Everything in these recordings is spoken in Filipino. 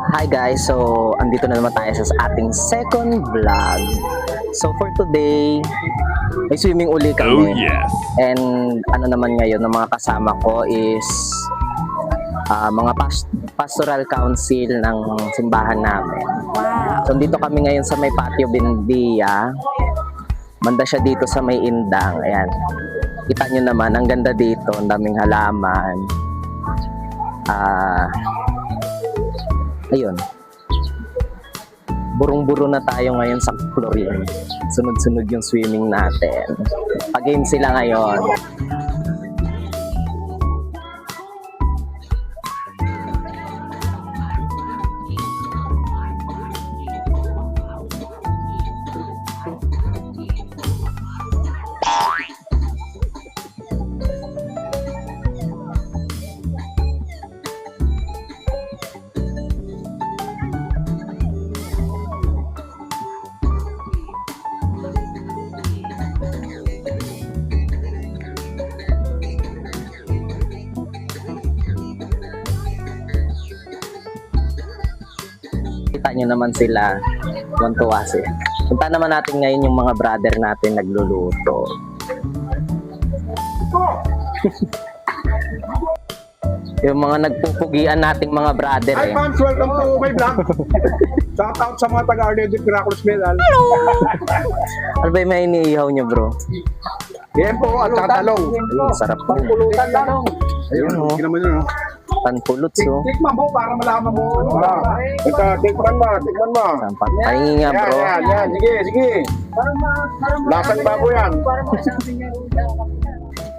Hi guys, so andito na naman tayo sa ating second vlog. So for today, may swimming uli Oh kami. yes. And ano naman ngayon, ng mga kasama ko is mga pastoral council ng simbahan namin. Wow. So dito kami ngayon sa may patio Bindia. Banda siya dito sa may Indang. Ayan. Kita nyo naman, ang ganda dito, ang daming halaman. Ayun. Burong-buro na tayo ngayon sa chlorine. Sunod-sunod yung swimming natin. Pag-game sila ngayon. Kita nyo naman sila, tuwan-tuwa sila. Punta naman natin ngayon yung mga brother natin nagluluto. Yung mga nagpupugian nating mga brother Hi fans, welcome to my vlog. Shout out sa mga taga-Arnedit Miraculous Medal. Ano ba yung may iniihaw nyo bro? Yan po, tatalong. Ay, sarap po. Pulutan lang. Ayun o, Hindi naman yun. tanpuluts o. Tikman mo para malaman mo. Tikman mo. Sampak. Pahingi nga bro. Yan. Sige. Lasang babo yan.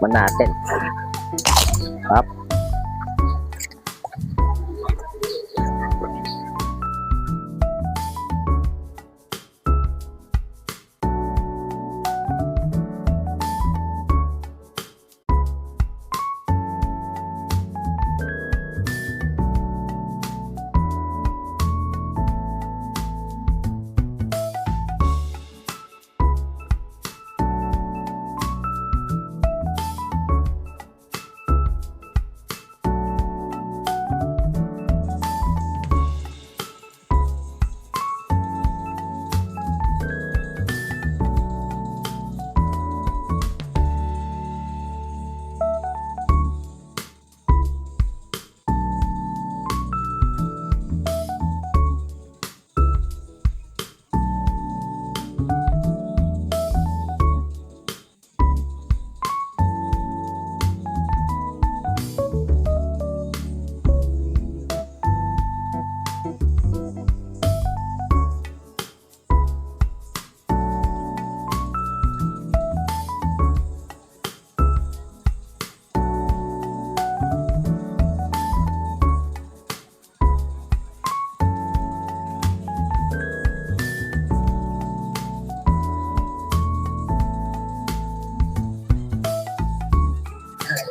Man natin. Up.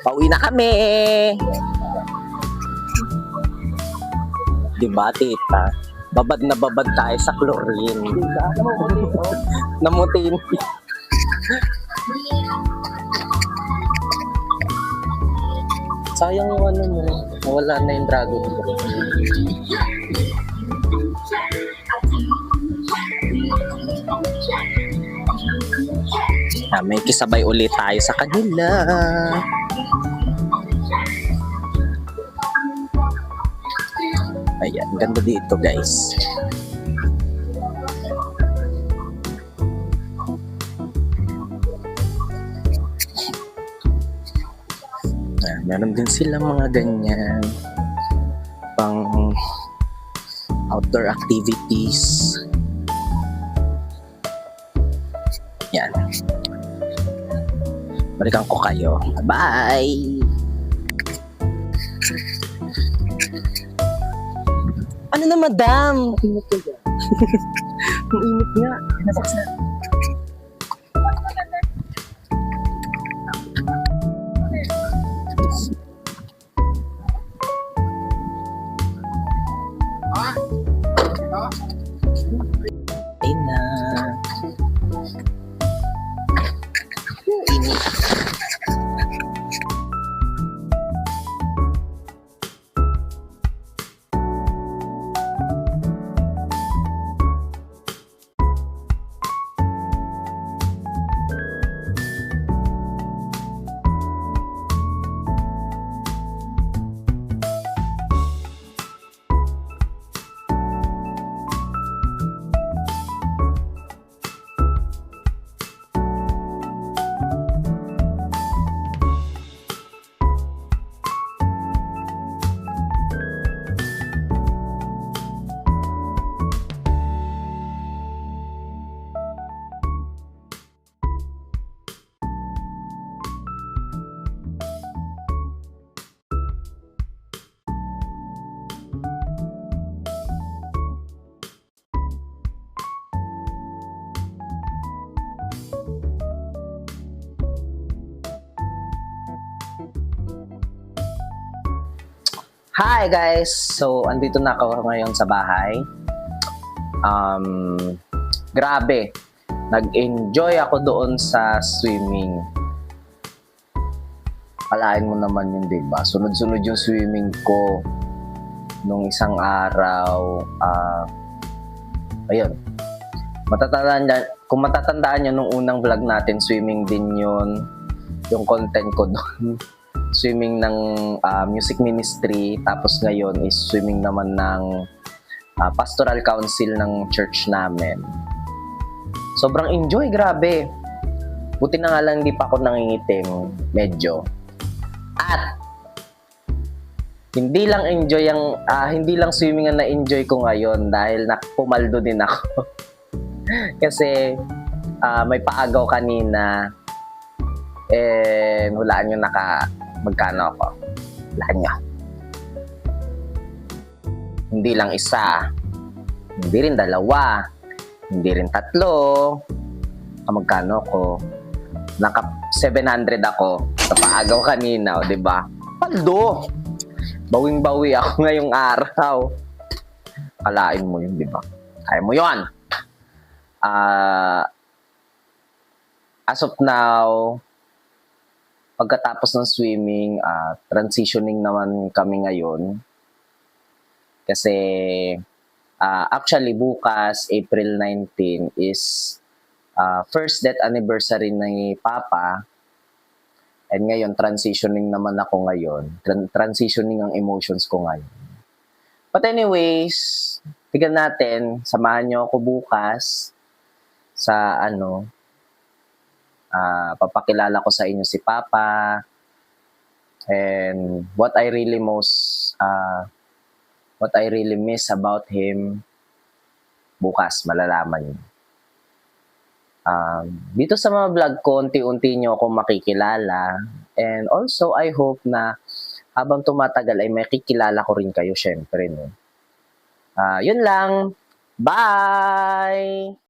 Pauwi na kami. Diba, tita? Babad na babad tayo sa chlorine. Namutin. Sayang yung ano mo. Nawala na yung dragon bro. May kisabay ulit tayo sa kanila. Ayan, ganda dito guys. Meron din silang mga ganyan pang outdoor activities. Yan. Balikan ko kayo. Bye! Ano na madam? Ang init nga. Nabakas na. Ayun na. Init. Hi guys! So, andito na ako ngayon sa bahay. Grabe. Nag-enjoy ako doon sa swimming. Kalain mo naman yun, diba? Sunod-sunod yung swimming ko nung isang araw. Ayun. Kung matatandaan nyo nung unang vlog natin, swimming din yun. Yung content ko doon. Swimming ng music ministry, tapos ngayon is swimming naman ng pastoral council ng church namin. Sobrang enjoy, grabe. Buti na nga lang hindi pa ako nangingitim, medyo. At hindi lang swimming ang na-enjoy ko ngayon dahil pumaldo din ako. Kasi may paagaw kanina, and hulaan nyo magkano ako. Hulaan nyo. Hindi lang isa, hindi rin dalawa, hindi rin tatlo. Magkano ako? Naka 700 ako sa paagaw kanina, o 'di ba? Paldo. Bawing-bawi ako ngayong araw. Kalain mo 'yun, 'di ba? Kaya mo 'yon. As of now, pagkatapos ng swimming, transitioning naman kami ngayon. Kasi actually bukas, April 19 is first death anniversary ni Papa. And ngayon, transitioning naman ako ngayon. Transitioning ang emotions ko ngayon. But anyways, tignan natin. Samahan nyo ako bukas sa papakilala ko sa inyo si Papa. And what I really miss about him, bukas malalaman niyo. Dito sa mga vlog ko, unti-unti nyo akong makikilala. And also, I hope na habang tumatagal ay makikilala ko rin kayo, syempre. No? Yun lang. Bye!